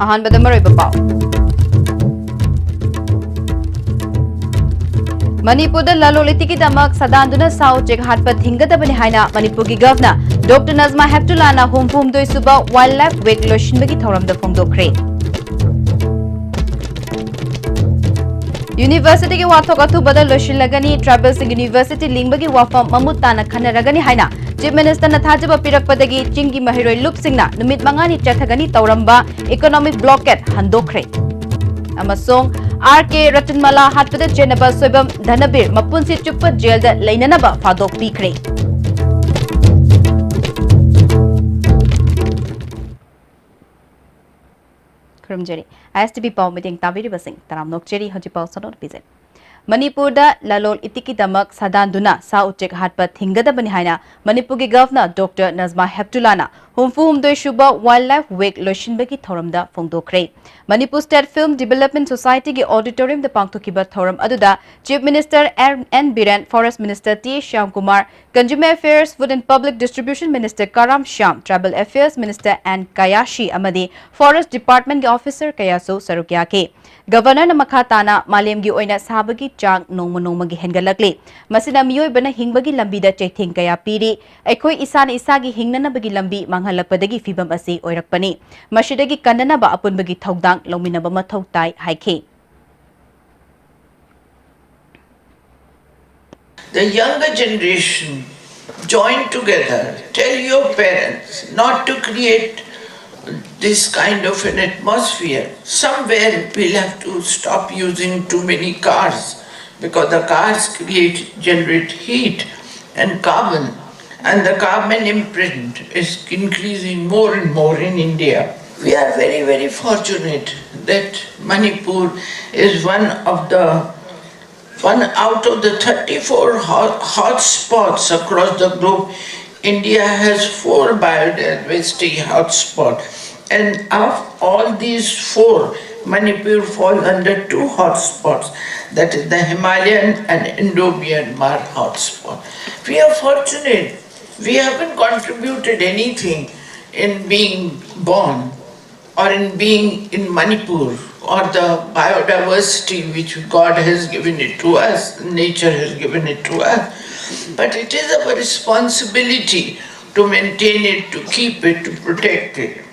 अहानबदा मरोइबा पाव मणिपुर ललोलिति की दमक सदानदुना साउ चेक हाटपा थिंगदबनि हाइना मणिपुर की गवर्नर डॉक्टर नजमा हेप्तुलाना हुमफुमदोइ सुबा वाइल्ड लाइफ वीक लोइसिनबगी थौरमदा फोंदोखरे यूनिवर्सिटी की वाथोक अथुबदा लोइसिनलगनी ट्राइबल्स यूनिवर्सिटी लिंगबगी वाफम ममुत ताना खनरगनी हाइना चीफ मिनिस्टर ना थाजब पिरकपदगी चिंगी महिरोइ लुपसिंगना नुमित मंगानी चथगनी तौरंबा इकोनॉमिक ब्लॉकेट हंदोखरे अमसोंग आर.के. रतनमला हाटपद चेनब सोइबम धनबीर मपुनसी चुप जेल लेननब फादोक पीखरे खुरमजरी ISTV पाव मीटिंग ताबिरिबसिंग तराम नोकचेरी हजि पाव सनोर पिजे मणिपुर ललोल इतिकी दमक सदानदुना सा उचेक हाटपा थिंगदबनि हाइना मणिपुर की गवर्नर डॉक्टर नजमा हेप्तुलाना हुमफुमदोइ सुबा वाइल्ड लाइफ वीक लोइसिनबगी थौरमदा फोंदोखरे Manipur state film development society की ऑडिटोरियम द पांगथोकिबा थौरम अदुदा chief minister N Biren forest minister T Shyam Kumar consumer affairs food and public distribution minister Karam Shyam tribal affairs minister N कयाशी अमदी फॉरेस्ट डिपार्टमेंट के ऑफिसर कयासु सरुक याके गवर्नर मखा ताना मालेमगी ओइना साबगी चांग नोंमगी हेनगलकले मसिना मियोइबना हिंगबगी लंबीदा चैथिंग कया पीरी अखोई इसाना इसागी हिंगननबगी लंबी मांगहलकपदगी फिबम असी ओइरकपनी मसिदगी कन्ननबा अपुनबगी थौदांग लौमिनबा मथौ ताई हाइखे The younger generation join together, tell your parents not to create this kind of an atmosphere. Somewhere we'll have to stop using too many cars because the cars generate heat and carbon, and the carbon imprint is increasing more and more in India. We are very, very fortunate that Manipur is one out of the 34 hot spots across the globe. India has 4 biodiversity hotspots, and of all these 4, Manipur falls under 2 hotspots. That is the Himalayan and Indo-Myanmar hotspot. We are fortunate. We haven't contributed anything in being born or in being in Manipur, or the biodiversity which God has given it to us, nature has given it to us. But it is our responsibility to maintain it, to keep it, to protect it.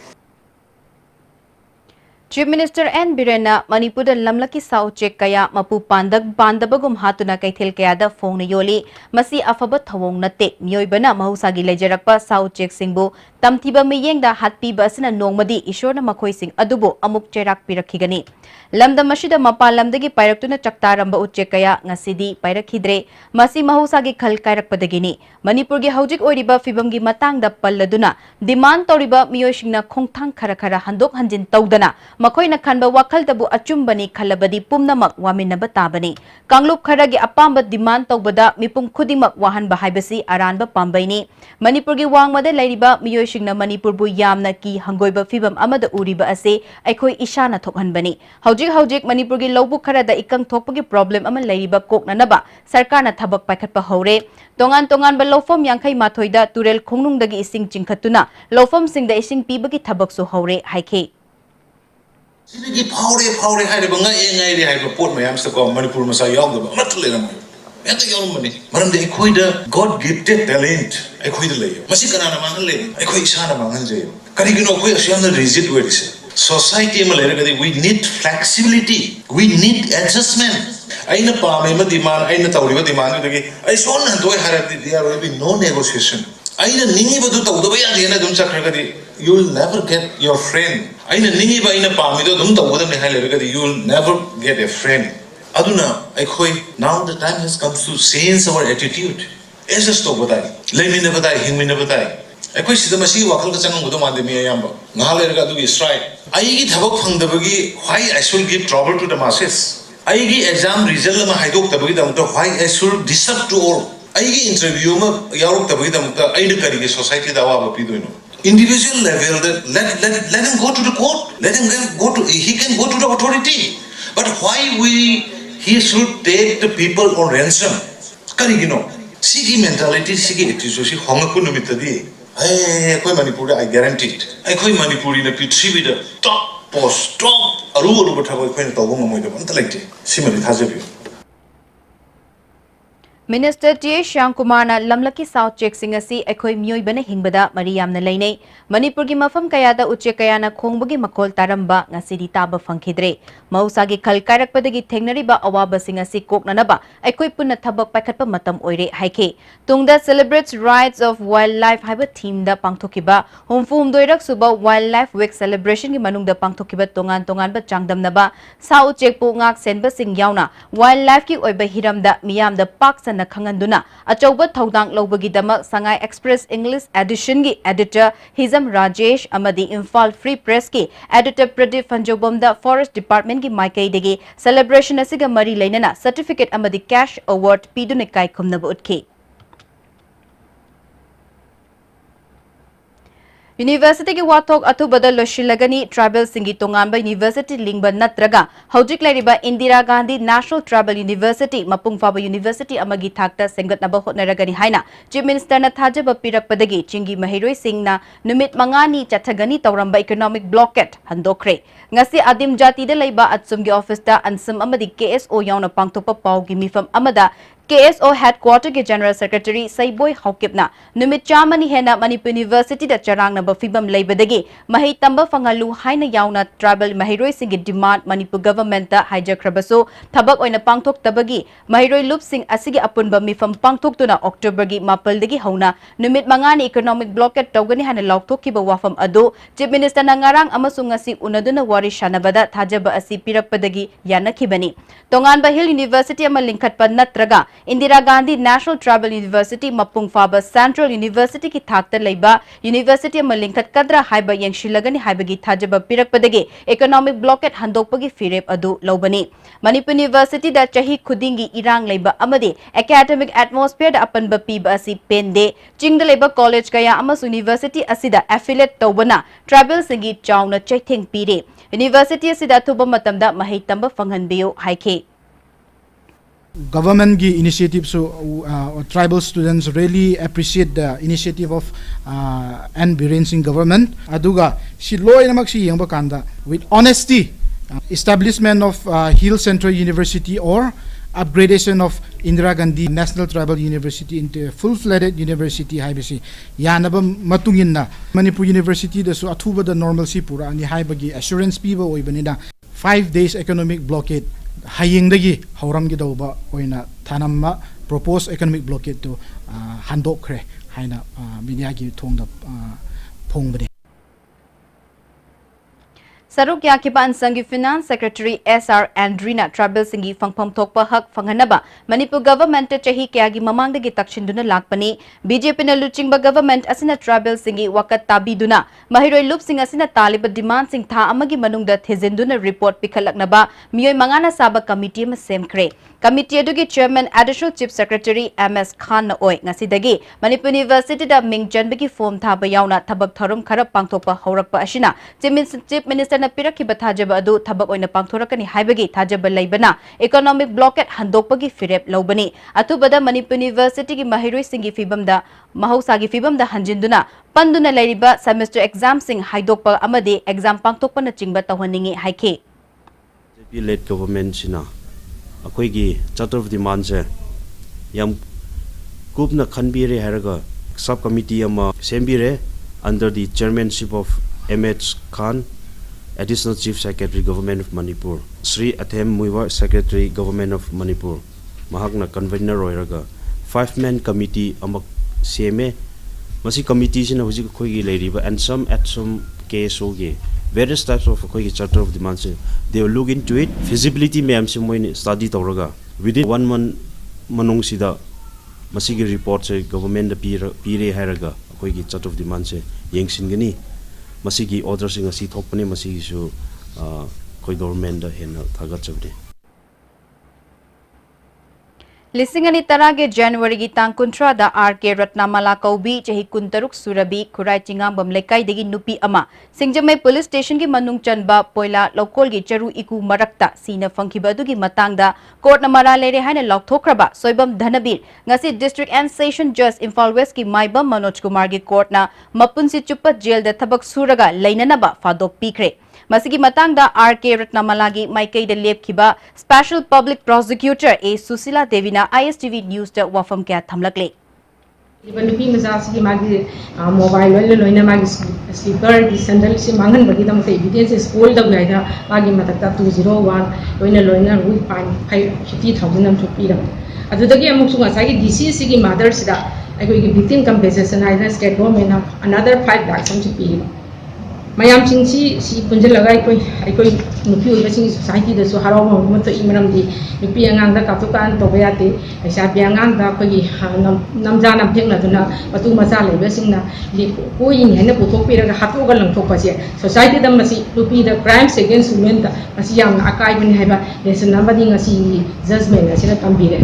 Chief minister N Biren Manipur लमलकी साउ चेक कया मपु पांदबगुम हातुना कैथेल कयादा Phong योली मसी अफब थवोंग नते मियोइबना महौसागी लेजरकपा साउ check सिंगबु तमथिबा मियेंगदा हातपीबा असना नोंगमदी ईश्वरना मखोइसिंग अदुबो अमुक चेराक पिरखिगनी लमदम मशिदा मपा लमदगी पायरक्तुना चक्तारंबा उच्चेक कया ngасidi पायरखिद्रे मसी महौसागी खल कायरकपदगिनी मणिपुर गी हौजिक ओइरिबा फिबमगी मतांगदा पल्लदुना डिमांड तौरिबा मियोइसिंगना खोंगथांग खरा हंदोक हंजिन तौदना मखोइना खनबा वाखलदबु अचुंबनी खलबदी पुमनमक वामिनबा ताबनी कांगलुप खरगी अपांबा डिमांड तौबदा मिपुम खुदिमक वाहनबा हाइबसी अरानबा पांबैनी मणिपुर गी वांगमदा लैरिबा मियोइसिंगना मणिपुरबु यामना की हंगोइबा फिबम अमदा उरिबा असे अखोइ इशाना थोकहनबनी हौजिक मणिपुर की लौबुक खरदा इकंग थोकपगी प्रॉब्लम अमा लैरिबा कोकननबा सरकारना थबक पाइखटपा हौरे तोंगान लौफम यांखै माथोइदा तुरेल खोंगनुंगदगी इसिंग चिंखतुना लौफमसिंगदा इसिंग पीबगी थबकसु हौरे हाइखे सिदगी फावरे हाइरबा ngai हाइबा पोट मयामसको मणिपुर मसा यावदबा अमत लेरमय एता यावमनि मरमदे एखोइदा गॉड गिफ्टेड टैलेंट एखोइदा लेयो मसी कनाना मांगन ले एखोइ इसाना मांगन जे करिगिनो एखोइ असियामना rigid वेरिसे society ma leragadi we need flexibility, we need adjustment. Aina paame ma demand aina tawriba demand dagi ai son hantoi harati there will be no negotiation. Aina ningi badu tawdaba ya dena dum chakragadi you will never get your friend. Aina ningi ba aina paame do dum tawdam ne haleragadi you will never get a friend. Aduna aikhoi now the time has come to change our attitude. Esa sto badai lemina badai hingmina badai अखोई सिदा मसी वाखल का चंगम गुदो मादे मिया याम ngha lerga du strike ai gi thabak phangdabagi why I should give trouble to the masses ai gi exam result ma haidok tabagi dam to why I should disturb to all ai gi interview ma yarok tabagi dam ta ai de kari gi society da wa pi doino individual level that let him go to the court let him he can go to the authority but why he should take the people on ransom kari gi no sigi mentality sigi attitude si hongaku numit di I Manipur, I guarantee it. I Manipuri in a Pitrivi, the top post top aru thaba khoi na tawbo ngamoi da anta laite simari thajabi Minister T. Shyamkumarna lamlaki South Check singasi ekhoi mioi bana hingbada Mariamna leinei Manipur gi mafam kayada uche kayana khongbagi makol taramba ngasidi taba fangkhidre mausagi khal kairakpadagi thengnariba awaba singasi koknanaba ekhoi punna thabak paikhatpa matam oire haike tungda celebrates rights of wildlife haiba theme da pangthokiba humfum doirak suba wildlife week celebration gi manungda pangthokiba tongan tongan ba changdamnaba South Check pu ngak senba sing yauna wildlife ki oiba hiramda miyamda pak na khanganduna achauba thodang lobagi damak Sangai Express English edition gi editor Hizam Rajesh amadi Imphal Free Press ki editor Pradeep Fanjobomda Forest Department gi Maikai degi celebration asiga mari leinana certificate amadi cash award pidune kai khumnaba utki University ki wathok athubada loshilagani tribal singi tonganba university lingba natraga hojik lairiba Indira Gandhi National Tribal University mapungfaba university amagi thakta sengatnaba hotnaragani haina chief minister na thajaba pirakpadagi chingi mahiroi singna numit mangani chathagani tawramba economic blockade handokre ngasi adim jati da leiba atsumgi office da ansam amadi KSO yauna pangtokpa pawgi mifam amada KSO Headquarter के General Secretary Saiboi Haukipna numit chamani hena Manipur University da charang na bafibam leibadagi mahi tamba fangalu haina yauna tribal mahiroi singi demand Manipur government da hijakrabaso thabak oina pangthok tabagi mahiroi loop sing asigi apunba mifam pangthok tuna October gi mapal dagi hauna numit mangani economic blockade tawgani hana laukthok ki ba wafam adu chief minister na ngarang amasung asi unaduna wari shanabada thajaba asi pirakpadagi yanakhibani tonganba Hill University ama linkhatpa natraga Indira Gandhi National Tribal University mapungfaba Central University ki thakta leiba University malingkat kadra haiba yengshilagani haibagi thajaba pirakpadagi economic blockade handokpagi firep adu lobani Manipur University da chahi khudingi irang leiba amadi academic atmosphere da apanba piba asi pende chingda leiba college kaya amas university asida affiliate tawbana tribal singi chauna chaitheng pire University asida thuba matamda mahai tamba fanghanbiyo haike Government ki initiative so tribal students really appreciate the initiative of N. Biren Singh government aduga si loy namak si yengba kanda with honesty establishment of Hill Central University or upgradation of Indira Gandhi National Tribal University into a full-fledged university haibasi yanaba matunginna Manipur University da so athuba da normalcy pura ani haibagi assurance piba oibanida 5 days economic blockade hayingdagi hauramgi dauba oina thanamma proposed economic blockade to handokre haina media gi thongda phongbani Saruk Yakiba Sangi Finance Secretary S.R. Andrina Tribal Singi Fangpam Thokpa Hak Fanghanaba Manipur government chahi kyagi mamangdagi takshinduna lakpani BJP na luchingba government asina Tribal Singi wakat tabiduna mahiroi loop sing asina taliba demand sing tha amagi manungda thezenduna report pikhalaknaba miyoi mangana saba committee ma semkre committee adugi chairman additional chief secretary MS Khan na oi ngasidagi Manipur University da mingjanbagi form thaba yauna thabak tharum kharap pangthokpa haurakpa asina chief minister na pirakhiba thajaba adu thabak oina pangthorakani haibagi thajaba leibana economic blockade handokpagi firep lobani atubada Manipur University gi mahiroi singi fibamda mahausagi fibamda hanjinduna panduna leiriba semester exam sing haidokpa amadi exam pangthokpa na chingba tawhaningi haike led government sina akoi gi charter of demand se yam kupna khanbire haraga sub committee ama sembire under the chairmanship of MH Khan Additional Chief Secretary Government of Manipur Sri Athem Muiwa Secretary Government of Manipur mahakna convener roiraga 5-man committee amak seme masi committee sina hujik khoi gi leiriba and some at some KSO ge various types of khoi gi charter of demands they will look into it feasibility ma'am se moi study tawraga within 1 month manung sida masi gi report se government da pire hairaga khoi gi charter of demands se yengsin gani masigi order sing asi thokpani masigi su koi government da hen thagat chabde Lisingani tarage January gi tang kuntra da RK Ratnamala Kaubi chahi kuntaruk surabi khurai chingam bam lekai degi nupi ama singjamai police station gi manung chanba poila lokol gi charu iku marakta sina fangkiba dugi matangda court na mara lere haina lokthokraba soibam dhanabir ngasi district and session judge Imphal West ki maibam Manoj Kumar gi court na mapunsi chupa jail da thabak suraga leinanaba fadok pikre Masigi matangda RK Ratnamalagi Maikei de Lepkiba Special Public Prosecutor A Susila Devina ISTV News da wafam kya thamlakle. Nupi maza si magi mobile wala loina magi sleeper di sandal si mangan bagi dam te evidence school da gai da magi matakta 201 loina rui fine 50,000 am chupi da adu dagi amuk sunga sagi DC si gi mother sida ai koi victim compensation ai na state government another 5 lakhs am chupi mayam chingsi si punjal lagai koi nupi oi basing society da so haraw mo to imanam di nupi angang da kaptu kan to bayate aisa bi angang da koi namja nam theng la duna patu macha le basing na li ko yin hena puthok pira ga hatu ga lang thok pase society da masi nupi da crimes against women da masi yam akai bin haiba lesson number ding asi judgment asina tambire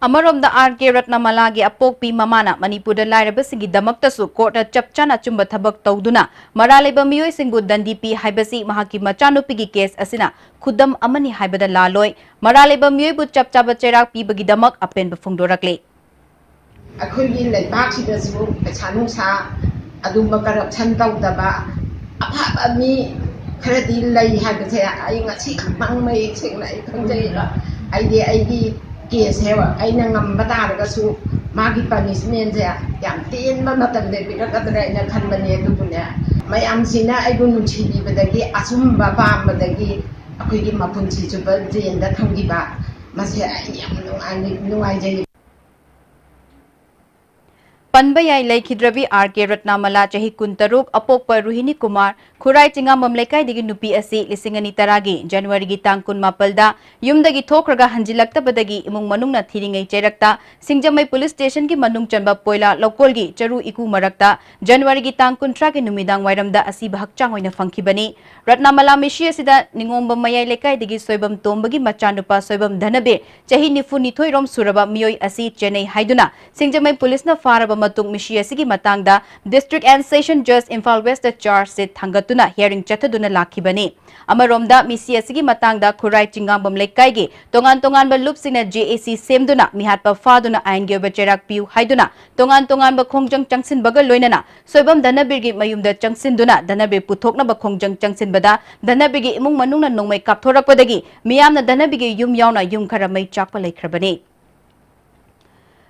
Amaromda RK Ratnamalagi apokpi mamana Manipurda lairabasingi damaktasu court chapchana chumba thabak tawduna maraleba miyoi singbu dandipi haibasi mahaki machanupigi case asina khudam amani haibada laloi maraleba miyoi bu chapchaba cherak pibagi damak apenba phungdorakle ꯑꯩꯈꯣꯏꯒꯤ ꯂꯩꯕꯥꯛꯁꯤꯗꯁꯨ ꯄꯩꯁꯥ ꯅꯨꯡꯁꯥ ꯑꯗꯨꯝꯕ corruption ꯇꯧꯗꯕ ꯑꯐꯕ ꯃꯤ ꯈꯔꯗꯤ ꯂꯩ ꯍꯥꯏꯕꯁꯦ ꯑꯩ ꯉꯁꯤ ꯈꯛꯇꯪ ꯃꯌꯦꯛ ꯁꯦꯡꯅ ꯑꯩ ꯈꯪꯖꯩꯕ ꯑꯩꯒꯤ ꯀꯦꯁꯁꯦ ꯑꯩꯅ ꯉꯝꯕ ꯇꯥꯔꯒꯁꯨ ꯃꯥꯒꯤ ꯄꯅꯤꯁꯃꯦꯟꯁꯦ ꯌꯥꯝ ꯇꯦꯟꯕ ꯃꯇꯝꯗ ꯄꯤꯔꯛꯀꯗ꯭ꯔꯥ ꯍꯥꯏꯅ ꯈꯟꯕꯅꯦ ꯑꯗꯨꯕꯨꯅꯦ ꯃꯌꯥꯝꯁꯤꯅ ꯑꯩꯕꯨ ꯅꯨꯡꯁꯤꯕꯤꯕꯗꯒꯤ ꯑꯆꯨꯝꯕ ꯄꯥꯝꯕꯗꯒꯤ ꯑꯩꯈꯣꯏꯒꯤ ꯃꯄꯨꯟꯁꯤ ꯆꯨꯞꯄ ꯖꯦꯜꯗ ꯊꯝꯈꯤꯕ ꯃꯁꯤ ꯑꯩ ꯌꯥꯝ ꯅꯨꯡꯉꯥꯏꯖꯩ Panbayai Laikhidravi RK Ratnamala Chahi Kuntaruk Apokpa Ruhini Kumar Khurai Chingamam Lekai Digi Nupi Asi Lisingani Taragi January gi tang kun mapalda Yumdagi Thokraga Hanjilakta Badagi Imung Manungna Thiringai Cherakta Singjamai Police Station ki Manung Chanba Poila Lokolgi Charu Iku Marakta January gi tang kun tragi Numidang Wairamda Asi Bahakchang Hoina Fankibani Ratnamala Mishi Asida Ningomba Mayai Lekai Digi Soibam Tombagi Machanupa Soibam Dhanabe Chahi Nifu Nithoi Rom Suraba Miyoi Asi Chennai Haiduna Singjamai Police na Faraba matung mishi asigi matangda District and Session Judge Imphal West charge se thangatuna hearing chathaduna lakhibani amaromda misi asigi matangda Khurai Chingambam Lekai tongan ba lupsina JAC semduna mihatpa faduna aingge bacherak piu haiduna tongan ba khongjang changsin bagal loinana soibam danabirgi mayumda changsinduna danabir puthokna ba khongjang changsin bada danabirgi imung manungna nongmai kapthorakpadagi miyamna danabirgi yum yauna yum khara mai chakpa laikhrabani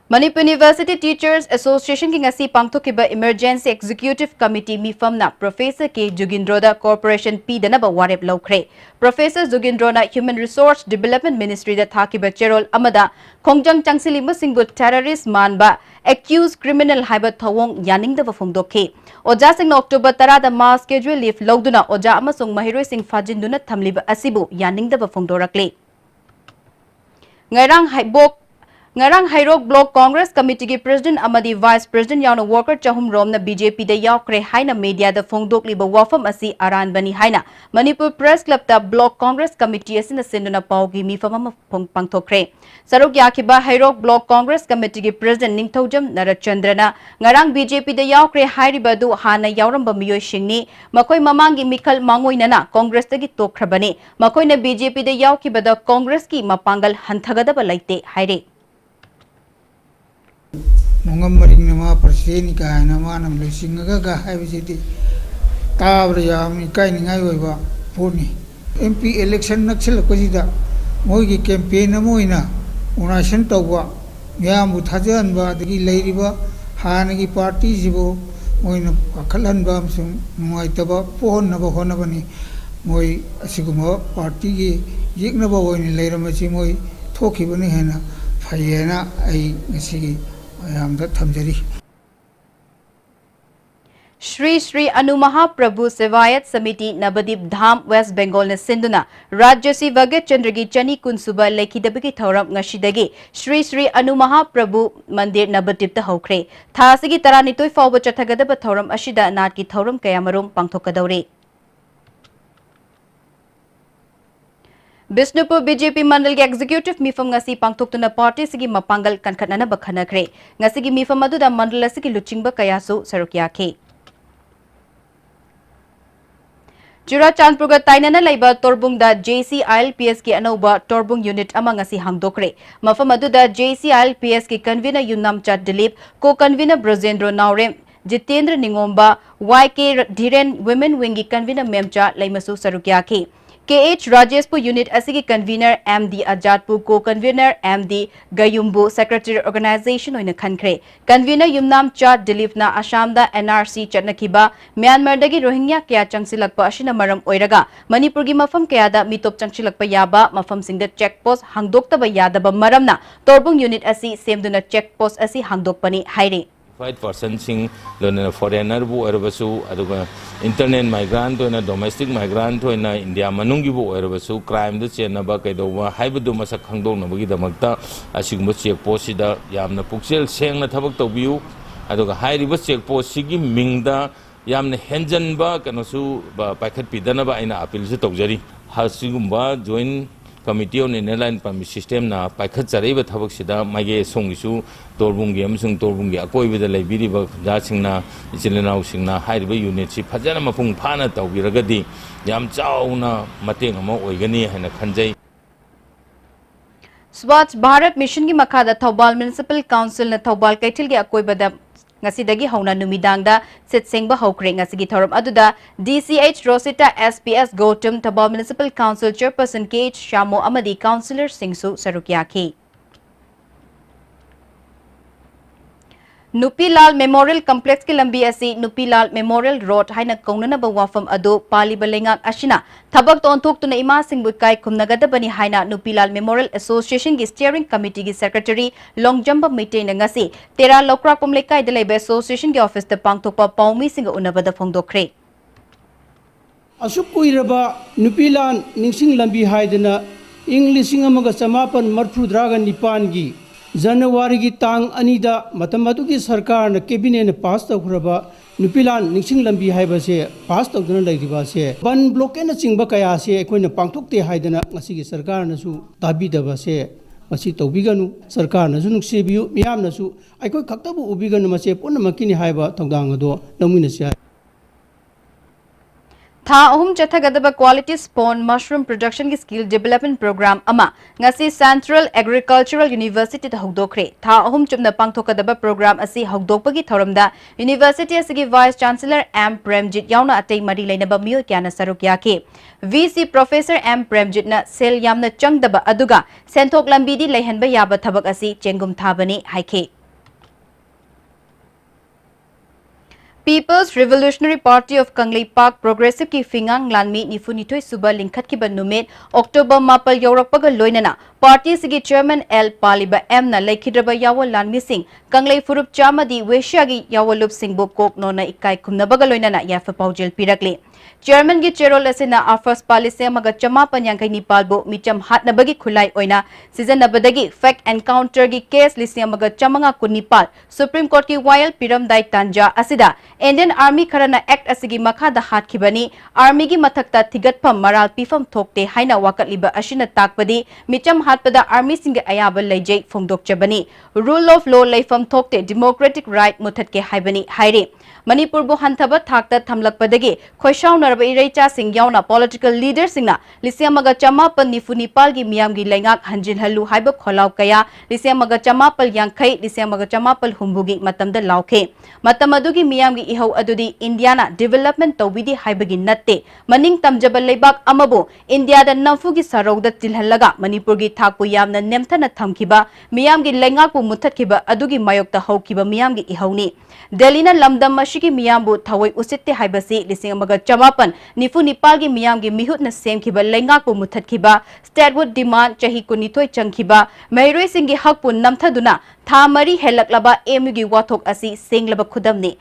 Manipur University Teachers Association ki ngasi pangthokiba Emergency Executive Committee mifamna Professor K Jugindroda Corporation P danaba warep laukhre Professor Jugindrona Human Resource Development Ministry da thakiba cherol amada khongjang changsilimba singbu terrorist manba accused criminal haiba thawong yaningda phongdokhe oja sing October 10 da mass schedule leave logduna oja amasung mahiroi sing fajinduna thamliba asibu yaningda phongdorakle Ngarang Hairok Block Congress Committee ki President amadi Vice President yauna worker chahum romna BJP da yaukre haina media da phongdokliba wafam asi aran bani haina Manipur Press Club da Block Congress Committee asina senduna paugi mifam pangthokre saruk yakhiba Hairok Block Congress Committee ki President Ningthaujam Narachandrana ngarang BJP da yaukre hairiba du hana yauramba miyoi shingni makoi mamangi mikhal mangoinana Congress tagi tokhrabani makoina BJP da yaukhiba da Congress ki mapangal hanthagada laite haire Nongam nama persen ka nama nam lesing ga hai bisiti tabra yam kai ningai oiba poni MP election naksil ko jida moi gi campaign moina unation tawwa ya mu thajan ba dagi leiriba hanagi party jibo moina akhalan ba sum moi taba pon na ba hona bani moi asiguma party gi yikna ba oini leiramachi moi thoki bani hena phayena ai ngasi Shri Shri Anu Mahaprabhu Sevayat Samiti Nabadip Dham West Bengal na sinduna Rajyasi Vagat Chandragi Chani Kunsuba Lekhidabagi Thauram Ngashidagi Shri Shri Anu Mahaprabhu Mandir Nabadip ta hokre Thasigi Taranitoi Fawba Chathagadaba Thauram Ashida Natki Thauram Kayamarum Pangthokadaure Bishnupur BJP Mandal Executive Mifam ngasi pangthoktuna party sigi mapangal kankhanana bakhanakre ngasigi mifam aduda mandal asigi luchingba kayasu sarukyakhe Churachandpur ga tainana laiba Torbungda JCILPS ki anauba Torbung unit ama ngasi hangdokre mafam aduda JCILPS ki convener Yunam Chat Dilip co convener Brajendro Naurem Jitendra Ningomba, YK Dhiren Women Wing Convener Memcha Laimasu Sarukyaki. KH Rajeshpur Unit Asigi Convener MD Ajatpur Co-Convener MD Gayumbu Secretary Organization oina khankre. Convener Yumnam Cha Dilipna Assamda NRC Chatnakiba Myanmar dagi Rohingya kya changsilakpa asina maram oiraga Manipur gi mafam kayada mitop changsilakpa yaba mafam singda checkpost hangdoktaba yadaba maramna Torbung Unit asi semduna checkpost asi hangdokpani haire. Person sing learn foreigner bu erbasu aduga internet migrant to na domestic migrant to na India manungi bu erbasu crime the chen ba kai do wa haibu du masak khangdong na bagi damakta asigum check post da yamna puksel seng na thabak to biu aduga hai riba check post sigi mingda yamna henjan ba kanosu ba pakhat pidana ba ina appeal su tawjari hasigum ba join Committee on Inland Permit System na Pakhat Charaiba Thabak Sida Mage Songisu Torbungi Amsung Torbungi Akoi with the Liberiba Jasingna Ichilinau Singna Haiba Unit Si Pajana Mapung Pana Tawiragadi Yam Chauna Mating Amo Oigani and a Kanjay. Swachh Bharat Mission ki makhada Thoubal Municipal Council na Thoubal Kaitil gi akoi bada ngasidagi hauna numidangda sitsengba hokre ngasigi thorum aduda DCH Rosita SPS Gautam Thoubal Municipal Council Chairperson KH Shamo amadi Councillor Singsu Sarukyaki. Nupilal Memorial Complex ki lambi asi Nupilal Memorial Road haina kaunana ba wafam adu pali balengak ashina thabak ton thuk tuna ima singbu kai khumnagada bani haina Nupilal Memorial Association ki steering committee ki secretary Longjamba meeting ngasi tera lokra kumlekai delebe association ki office te pangthokpa paumi singa unabada phongdokre asuk kuiraba Nupilal ningsing lambi haidana English amaga samapan marfudra nipan gi January की तांग अनिदा मतमदु की सरकार ने cabinet ने पास तौरबा नुपिलान निसिंग लंबी हाइबसे पास तौदना लैरिबा से बन block ने चिंबा कया से अखोइना पांगथोकते हाइदना ngasi की सरकार नसु ताबीदबा से मसी तौबिगनु सरकार नसु नुक्सेबियु मियाम नसु अखोइ खक्तबु उबिगनु मसे पुनमकिनि हाइबा थौदांग दो लौमिनसे Tha ahum chathagadaba quality spawn mushroom production ki skill development program ama ngasi Central Agricultural University ta hogdokre tha ahum chumna pangthokadaba program asi hogdokpagi thoramda University asigi Vice Chancellor M Premjit yauna atei mari leinaba miyo kyana sarukyake VC Professor M Premjit na sel yamna changdaba aduga senthok lambi di leihanba yaba thabak asi chengum thabani haike People's Revolutionary Party of Kanglei Park Progressive ki fingang lanmi nifunithoi suba lingkhat ki banumit October mapal yaurakpaga loinana party sigi chairman L Paliba M na laikhidraba yawa lanmi sing Kanglei furup chamadi weshyagi yawalup singbu kok nona ikai khumnabaga loinana yafa paujel pirakle Chairman gi cherol asina afas palise amaga chamapan yangkai nipalbo micham hatnabagi khulai oina season nabadagi fact encounter gi case lising amaga chamanga kunipal Supreme Court ki YL Piram Dai Tanja asida Indian Army kharana act asigi makhada hatkibani army gi mathakta thigatpham maral pifam thokte haina wakatliba ashina takpadi micham hatpada army singa ayaba leijai phongdokchabani rule of law leifam thokte democratic right muthatke haibani haire Manipur bu hanthaba thakta thamlakpadagi khoishaw narba iraicha sing yauna political leader singna lisiamaga chamapan nifunipal gi miyam gi lengak hanjin halu haiba kholaw kaya lisiamaga chamapal yangkhai lisiamaga chamapal humbugi matamda lauke matamadugi miyam gi ihau adudi Indiana development tawbidi haibagi natte maning tamjaba leibak amabu India da namfu gi sarauda tilhallaga Manipur gi thakpu yamna nemthana thamkiba miyam gi lengak pu muthatkiba adugi mayokta haukiba miyam gi ihauni Delhi na lamdam mashiki miyambu thawai usitte haibasi lising amaga chamapan nifu nipal gi miyam gi mihut na semkhiba lengak pu muthatkiba statehood demand chahi kunithoi changkhiba mairoi singi hakpu namthaduna thamari helaklaba MU gi wathok asi senglaba khudamni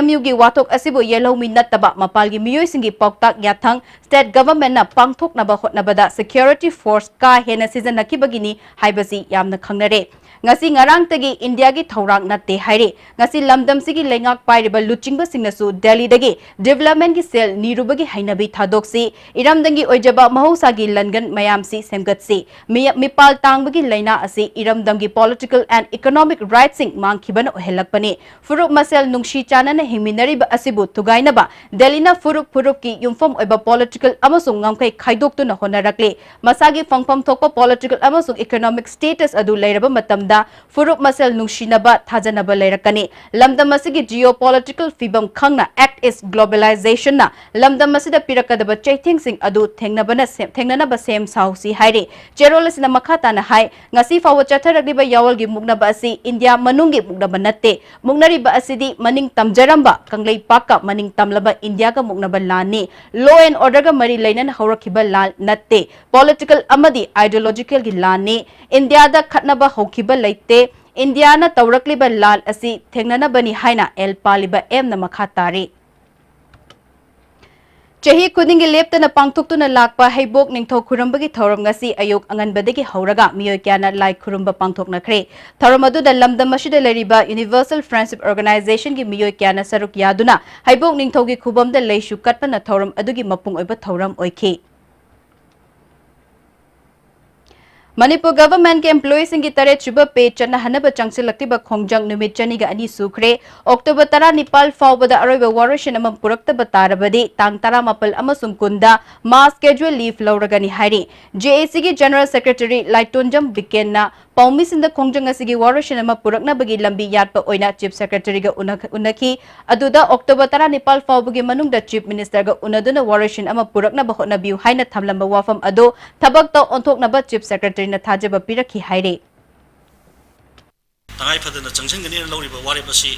MU gi wathok asibu yelomi nattaba mapal gi miyoi singi poktak yathang state government na pangthok naba hotnabada security force ka hena season nakibagini haibasi yamna khangnare ngasi ngarang tagi India gi thorang natte haire ngasi lamdam sigi lengak pairiba luchingba singnasu Delhi dagi development gi sel nirubagi hainabi thadoksi iramdangi oijaba mahosa gi langan mayamsi semgatsi mipal tangbagi laina asi iramdamgi political and economic rights sing mangkhibana ohelakpani furup masel nungshi chanana hingminariba asibu tugainaba Delhi na furup ki yumfam oiba political amasung ngamkai khaidoktuna honarakle masagi fangpam thokpa political amasung economic status adu leiraba matamda ꯃꯇꯝꯗ ꯐꯨꯔꯨꯞ ꯃꯁꯦꯜ ꯅꯨꯡꯁꯤꯅꯕ ꯊꯥꯖꯅꯕ ꯂꯩꯔꯛꯀꯅꯤ ꯂꯝꯗꯝ ꯑꯁꯤꯒꯤ ꯖꯤꯑꯣꯄꯣꯂꯤटिकल ꯐꯤꯕꯝ ꯈꯪꯅ act is globalization na lamdam asida pirakadaba chaithengsing adu thengnanaba sem sausi hairi cherol asina makhata na hai ngasi fawa chatharagiba yawal gi mugnaba asi India manungi mugnaba natte mugnariba asidi maning tamjaramba kanglei pakka maning tamlaba India ga mugnaba lani law and order ga mari lainan haurakhiba lal natte political amadi ideological gi lani India da khatnaba haukiba leite India na tawrakliba lal asi thengnanabani haina el paliba em na makhatari Chahi kudingi leptana pangthuktuna lakpa haibok ningtho khurambagi thoram ngasi ayok anganbadagi hauraga miyoy kyana lai khurumba pangthoknakhre thoram aduda lamdam asida leriba Universal Friendship Organization gi miyoy kyana saruk yaduna haibok ningtho gi khubamda leishu katpana thoram adugi mapung oiba thoram oikhi Manipur government के employees इंगी तरह चुबा पे चन्ना हनबा चंगसे लगती बा खोंगजंग नुमित चनी गा अनि Sukhre October 10 Nepal फावबदा अरोइबा वारशन अमम पुरक्ता बतारबदी तांग 10 मपल अमसुंग कुंदा मास casual leave लौरगनी हाइरी JAC की general secretary लाइटोंजम बिकेन्ना पौमिसिंदा खोंगजंग असिगी वारशन अमा पुरक्नबगी लंबी यातपा ओइना चीफ सेक्रेटरी गा उनखी अदुदा अक्टोबर 10 निपाल फावबगी मनुंगदा चीफ मिनिस्टर गा उनदुना वारशन अमा पुरक्नबा होटनाबिउ हाइना थमलंबा वाफम अदो थबकता ओंथोकनबा chief secretary na thajaba piraki haire tangai phadana changchangani lawriba waribasi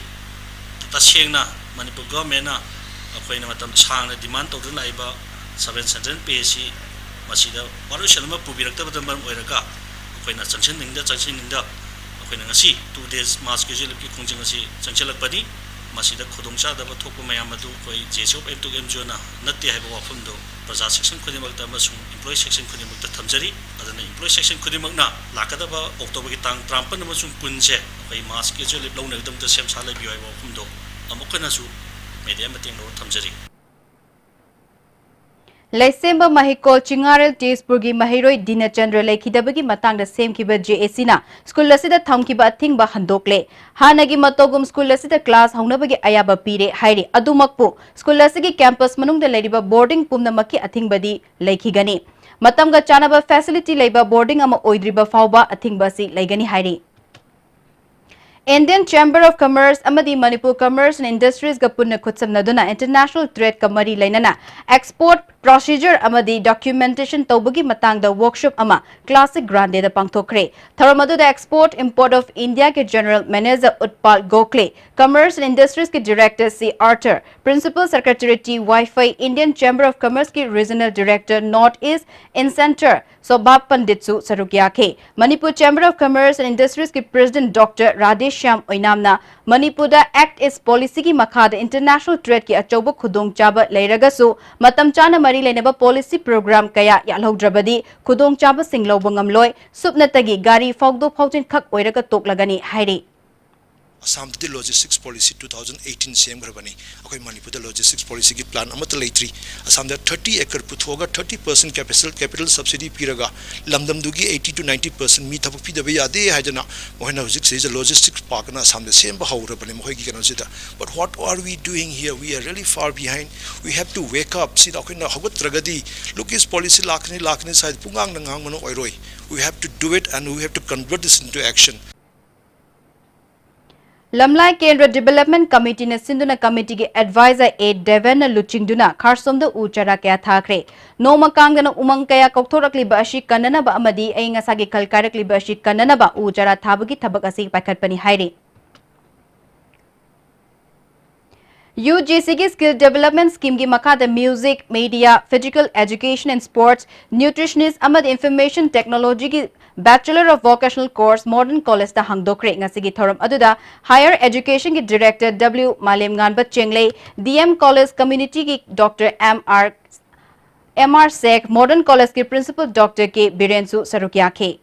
tasengna manipur government na akoina matam changna demand tawdun laiba 700 pc masida warushal ma pubirakta badam oiraga akoina changchangningda akoina ngasi 2 days mass schedule ki khungjing asi changchalakpani masida khudongcha da thokpa mayam adu koi jesop m to m jona natte haiba wafam do praja section khudimagta amasung employee section khudimagta thamjari adana employee section khudimagna lakadaba october ki tang 35 amasung kunje koi mass schedule lawna dam ta sem salai bi haiba wafam do amukana su media mating lo thamjari Laisemba Mahikol Chingarel Tesburgi Mahiroi Dinachandra Lekidabagi Matang the same Kiba JAC na school lasida thamkiba thingba handokle Hanagi matogum school lasida class haunabagi ayaba pire hairi adumakpu school lasigi campus manungda leriba boarding pumna maki athingbadi lekhigani matamga chanaba facility leiba boarding ama oidriba fauba athingbasi leigani hairi Indian Chamber of Commerce amadi Manipur Commerce and Industries ga punna khutsamnaduna international trade ka mari lainana export procedure amadi documentation tawbagi matangda workshop ama classic grande da pangthokre tharamadu da export import of India ke general manager Utpal Gokhale Commerce and Industries ke director C Arthur principal secretary T Wi-Fi Indian Chamber of Commerce ke regional director North East in center Sobhab Panditsu Sarukyakhe Manipur Chamber of Commerce and Industries ke president Dr Radesh Shyam Oinamna Manipur da act is policy ki makhada international trade ki achauba khudong chaba leiragasu matam chana mari lenaba policy program kaya yalhaudrabadi khudong chaba singloba ngamloi supnatagi gari fogdo phautin khak oiraga toklagani hairi Assam the logistics policy 2018 same grabani akai Manipur the logistics policy ki plan amata leitri Assam the 30 acre puthoga 30% capital subsidy piraga lamdam dugi 80 to 90% mi thapuk pi dabe yade haidana mohina hojik se logistics park na Assam the same ba haurabani mohoi ki kana sida but what are we doing here we are really far behind we have to wake up see akai na hagot ragadi look is policy lakni side pungang nangang mano oiroi we have to do it and we have to convert this into action Lamlai Kendra Development Committee na Sinduna Committee ke advisor A Devan Luchingduna Kharsomda uchara kaya thakre Noma kangdana umang kaya koktorakli ba ashi kanana ba amadi ay ngasagi kalkarakli ba ashi kanana ba uchara thabagi thabak asi pakhatpani hairi UGC की skill development scheme की मखादा music media physical education and sports nutritionist अमद information technology की bachelor of vocational course modern college दा हांगदोक्रे ngasi थोरम अदुदा higher education की डायरेक्टर W मालेमगानबत चेंगले DM कॉलेज कम्युनिटी की डॉक्टर MR सेक मॉडर्न कॉलेज के प्रिंसिपल डॉक्टर के बिरेंसु सरुकियाखे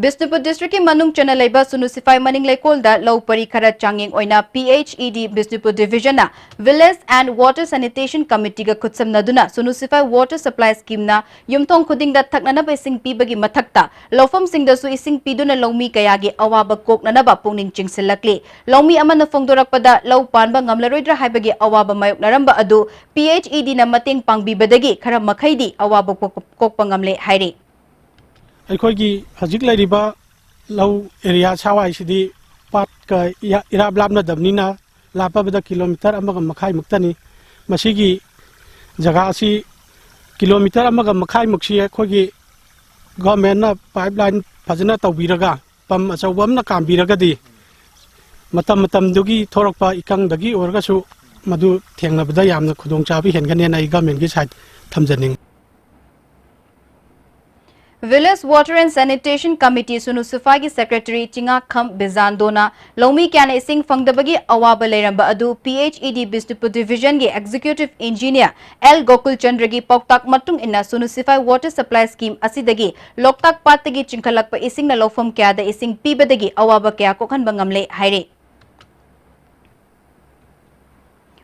Bisnupur district ki manung chana laiba sunusify maning lekol da low pari khara changing oina PHED Bisnupur division na village and water sanitation committee ga khutsam naduna sunusify water supply scheme na yumthong khuding da thaknana ba sing pi bagi mathakta lofam sing da su ising piduna lawmi kaya gi awaba koknana ba pungning chingsilakli lawmi amana phongdorakpada law panba ngamlaroidra haibagi awaba mayok naramba adu PHED na mating pangbibadagi khara makhaidi awaba kokpa ngamle hairi ꯑꯩꯈꯣꯏꯒꯤ ꯍꯧꯖꯤꯛ ꯂꯩꯔꯤꯕ ꯂꯧ area ꯁꯥꯋꯥꯏꯁꯤꯗꯤ ꯄꯥꯠꯀ ꯏꯔꯥꯞ ꯂꯥꯞꯅꯗꯕꯅꯤꯅ ꯂꯥꯞꯄꯕꯗ kilometre ꯑꯃꯒ ꯃꯈꯥꯏꯃꯨꯛꯇꯅꯤ ꯃꯁꯤꯒꯤ ꯖꯒꯥ ꯑꯁꯤ kilometre ꯑꯃꯒ ꯃꯈꯥꯏꯃꯨꯛꯁꯤ ꯑꯩꯈꯣꯏꯒꯤ ꯒꯣꯔꯃꯦꯟꯅ ꯄꯥꯏꯞꯂꯥꯏꯟ ꯐꯖꯅ ꯇꯧꯕꯤꯔꯒ ꯄꯝ ꯑꯆꯧꯕ ꯑꯃꯅ ꯀꯥꯝꯕꯤꯔꯒꯗꯤ ꯃꯇꯝꯗꯨꯒꯤ ꯊꯣꯔꯛꯄ ꯏꯀꯪꯗꯒꯤ ꯑꯣꯏꯔꯒꯁꯨ ꯃꯗꯨ ꯊꯦꯡꯅꯕꯗ ꯌꯥꯝꯅ ꯈꯨꯗꯣꯡꯆꯥꯕ ꯍꯦꯟꯒꯅꯦꯅ ꯑꯩ ꯒꯚꯔꯟꯃꯦꯟꯠꯒꯤ side ꯊꯝꯖꯅꯤꯡꯏ Village Water and Sanitation Committee Sunusufai ki Secretary Chinga Kham Bizandona Lomi Kyana Ising Fangdabagi Awaba Leramba Adu PHED Bisnupur Division gi Executive Engineer L Gokul Chandra gi Poktak Matung Inna Sunusufai Water Supply Scheme Asidagi Loktak Patagi Chinkalakpa Ising na Lofam Kyada Ising Pibadagi Awaba Kya Kokhan Bangamle Haire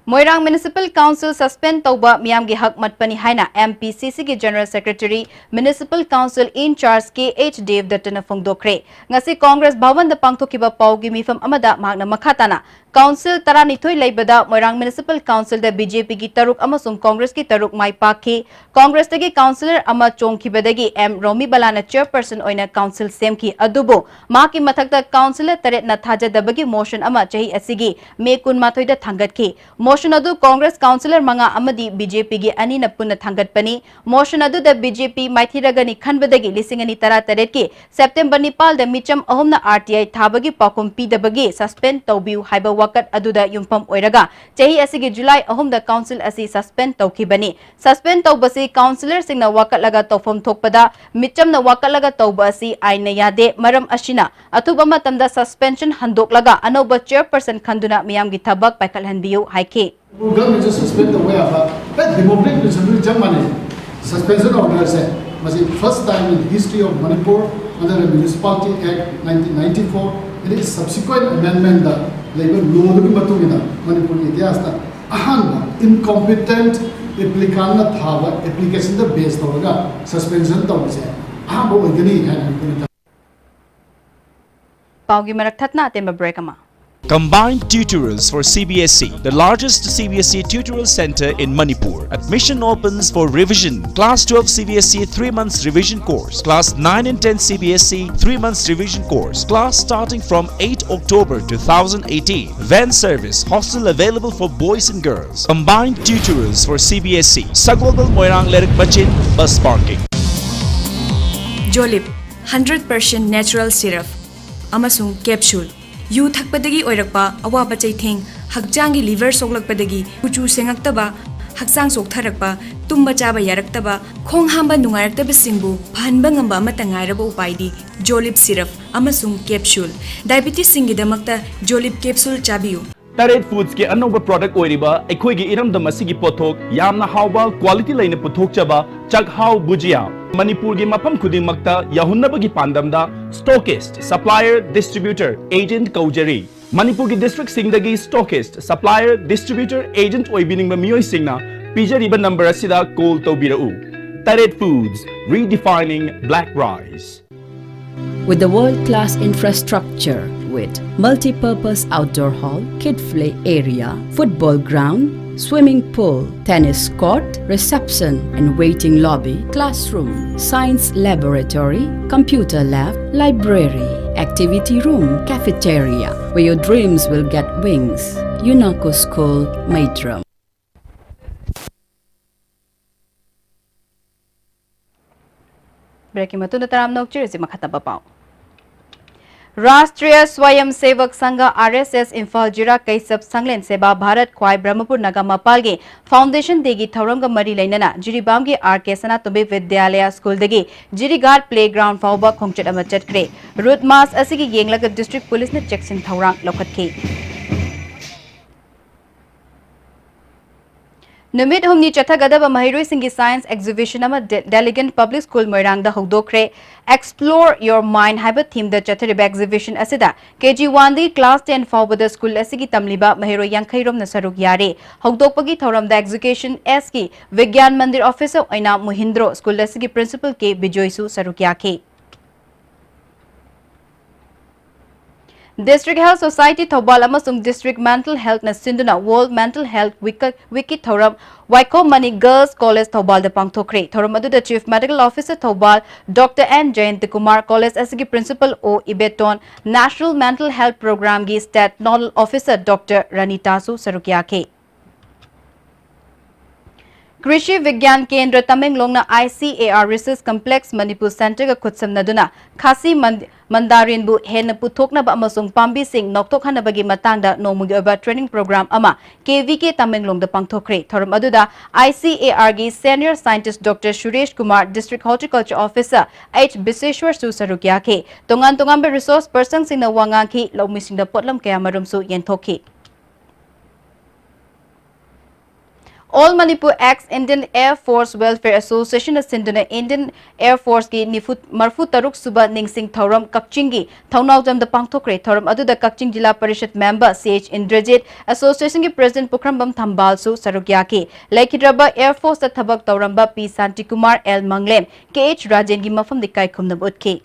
Moirang Municipal Council suspend tauba miyam gi hak matpani haina MPCC gi General Secretary Municipal Council in charge KH Dev Dattana Fongdokre ngasi Congress Bhavan da pangthokiba paugi mifam amada magna makhatana Council taranithoi leibada Moirang Municipal Council da BJP gi taruk amasung Congress gi taruk mai pakhi Congress dagi councillor ama chongkhibadagi M Romi Balana chairperson oina council semki adubo maki mathakta councillor taret na thajadabagi motion ama chahi asigi May 12 da thangatki motion adu Congress councillor manga amadi BJP gi ani na punna thangatpani motion adu da BJP maithiragani khanbadagi lisingani tara taret ki September nipal da micham ahumna RTI thabagi pakum pidabagi suspend tawbiu haiba wakat aduda yumpham oiraga chahi asigi July ahum da council asi suspend tawkhibani suspend tawbasi councillor singna wakat laga tawfam thokpada micham na wakat laga tawba asi aina yade maram ashina athuba matamda suspension handok laga anoba chairperson khanduna miyam gi thabak paikhalhanbiu haike government just suspend the way about but democratic principle Germany suspension order say was the first time in the history of Manipur under the Municipality Act 1994 it is subsequent amendment the labor law the matungina Manipur India's the ahanga incompetent applicant na thava application the based hoga suspension tawse ahabo ogani and Paugi marak thatna temba break ama Combined tutorials for CBSE, the largest CBSE tutorial center in Manipur. Admission opens for revision. Class 12 CBSE 3 months revision course. Class 9 and 10 CBSE 3 months revision course. Class starting from 8 October 2018. Van service, hostel available for boys and girls. Combined tutorials for CBSE. Sagwalgal Moirang Lerik Bachin, bus parking. Jolip, 100% natural syrup. Amasung capsule. yu thakpadagi oirakpa awaba chaitheng hakjangi liver soklakpadagi kuchu sengakta hakjang soktharakpa tumba chaba yaraktaba khong hamba nungaraktaba singbu phanba ngamba amata ngairaba upaidi jolip syrup amasung capsule diabetes singidamakta jolip capsule chabiu Taret Foods के अनोबा product ओरिबा एखोइगी इरमदम मसिगी पोथोक यामना हाउबा quality line पुथोक चबा चगहाउ बुजिया मणिपुर की मफम खुदिमक्ता याहुन्नबगी पांदमदा स्टॉकिस्ट सप्लायर डिस्ट्रीब्यूटर एजेंट कौजरी मणिपुर की डिस्ट्रिक्ट सिंगदगी स्टॉकिस्ट सप्लायर डिस्ट्रीब्यूटर एजेंट ओइबिनिंग मियोय सिंगना पिजरीबा नंबर असिदा कॉल तौबिरउ Taret Foods redefining black rice with the world-class infrastructure with multi-purpose outdoor hall, kid play area, football ground, swimming pool, tennis court, reception and waiting lobby, classroom, science laboratory, computer lab, library, activity room, cafeteria, where your dreams will get wings. UNACO School, Maitram. Breaking matunda taram nokchirisi makhataba pau. राष्ट्रीय स्वयं Sevak Sangh RSS Imphal जिरा कैसब संगलेन सेवा Bharat ख्वाई Brahmapur Naga मपालगे foundation देगी थौरंग मरी लेनना जिरीबाम के RK सनातुंबे विद्यालय school देगी जिरीघाट playground फाउबा खोंगचट अमा चटख्रे root मास असिगी येंगलग district police ने चेकसिन थौरांग लौखतखे Numit humni chathagadaba mahiroi singi science exhibition ama Delegan Public School Moirang da hogdokre Explore Your Mind haiba theme da chathariba exhibition asida KG1 di class 10 fawbada school asigi tamliba mahiroi yankhairom na saruk yare hogdokpagi thoram da execution S ki Vigyan Mandir officer aina Mohindro school asigi principal ke Bijoy su saruk yakhe District Health Society Thobal amasung District Mental Health na sinduna World Mental Health Wiki Thoram Waiko Mani Girls College Thobal da pangthokre. Thoram adu da Chief Medical Officer Thobal Dr. N. Jayanti Kumar College asigi Principal O Ibeton National Mental Health Program gi State Nodal Officer Dr. Ranita Su Sarukyake. कृषि विज्ञान केंद्र Tamenglong ICAR Research Complex Manipur Center का खुदसमनदुना खासी Mandarin बु हेन पुथोकनब अमसुंग पांबी सिंग नोक्तोकहनबगी मतांगदा नोमुगी ओबा training programme अमा KVK Tamenglong the पांगथोखरे theorem अदुदा ICAR गी senior scientist doctor Suresh Kumar district horticulture officer H बिसेश्वर सु सरुक्याके तोंगान तोंगान रिसोर्स पर्सन सिंग न वांगाखी लौमिसिंग द पोटलम कयामरुम सु येंथोखी All Manipur ex-Indian Air Force Welfare Association Sinduna Indian Air Force ki nifut marfu taruk suba ningsing thoram Kakchingi Thaunaujam the Pangthokre thoram adu the Kakching Jilla Parishad member CH Indrajit Association ki President Pukrambam Thambal su Sarukyaki Laikhidraba Air Force the Thabak Tauramba P Santikumar L Manglem KH Rajen ki mafam dikai khumnab utki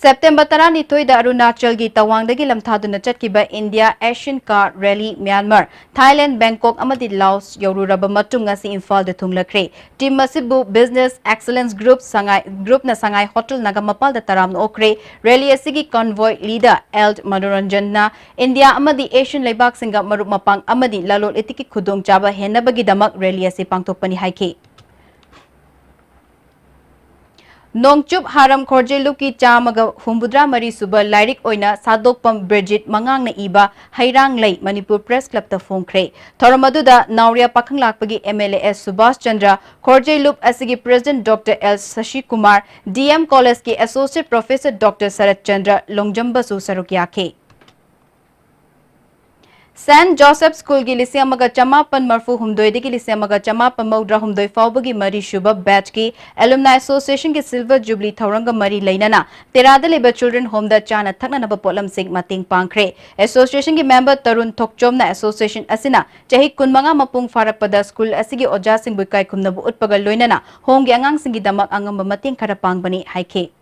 September 12 da Arunachal gi Tawangdagi lamthaduna chatkiba India Asian Car Rally Myanmar Thailand Bangkok amadi Laos yoruraba matung ngasi Imphal da thunglakre team masibu Business Excellence Group na Sangai Hotel nagamapal da taram okre rally asigi convoy leader Eld Manoranjan na India amadi Asian Laibak singa marup mapang amadi lalol etiki khudong chaba henabagi damak rally ase pangthokpani haike Nongchup Haram Khorjelu ki Chamaga Humbudra Mari Suba Lyric Oina Sadokpam Bridget Mangang na iba Hairang Lay Manipur Press Club ta Phongkre Thoramaduda Nauria Pakhang Lakpagi MLAS Subhash Chandra Khorjelup asigi President Dr. L Sashi Kumar DM College ki Associate Professor Dr. Sarat Chandra Longjamba su Sarukyake Saint Joseph School ki Lisiamaga Chamapan Marfu Humdoi ki Lisiamaga Chamapan Maudra Humdoi Faubagi Mari Shubha Batch ki Alumni Association ki Silver Jubilee Thauranga Mari Lainana Terada Liba Children Home da Chana Thakna Naba Polam Sing Mating Pangkre Association ki member Tarun Thokchom na Association Asina Chahi Kunmanga Mapung Farakpada School Asigi Oja Sing Bukai Kumnabu Utpagal Loinana Hongi Angang Singi Damak Angamba Mating Karapang Bani Haike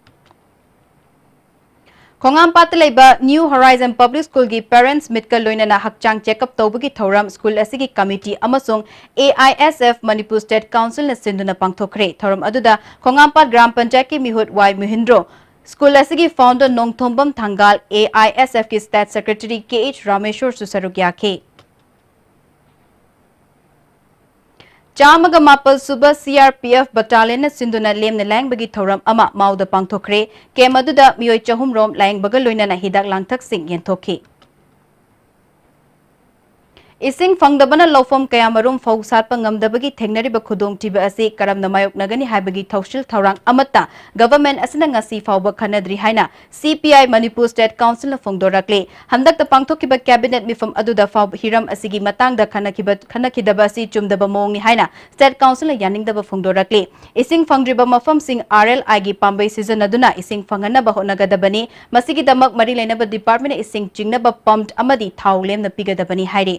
Khongam Patalaiba New Horizon Public School gi Parents Mitka Loinana Hakchang Checkup Tobagi Thoram School Asigi Committee amasung AISF Manipur State Council na sinduna pangthokre Thoram aduda Khongam Gram Panchayat ki Mihut Y Muhindro School Asigi founder Nongthombam Thangal AISF ki State Secretary KH Rameshwar Susarugyake Chamaga Mapal Suba CRPF Battalion na sinduna lem na lang bagi thoram ama mauda pangthokre ke maduda miyoi chahum rom lang bagal loina na hidak langthak sing yenthokhi Ising fangdabana lofom kaya marum fog sarpa ngamdabagi thengnariba khudong tiba ase karamna mayok nagani haibagi thaushil thaurang amata government asina ngasi fawba khanadri haina CPI Manipur State Council na fongdorakle hamdak ta pangthokiba cabinet mifam aduda faw hiram asigi matangda khanakidaba si chumdaba mongni haina State Council na yaningdaba fongdorakle ising fangdriba mafam sing RLI gi pambai season aduna ising fanganaba honagadabani masigi damak mari lainaba department ising jingnaba pumped amadi thawlem na pigadabani haire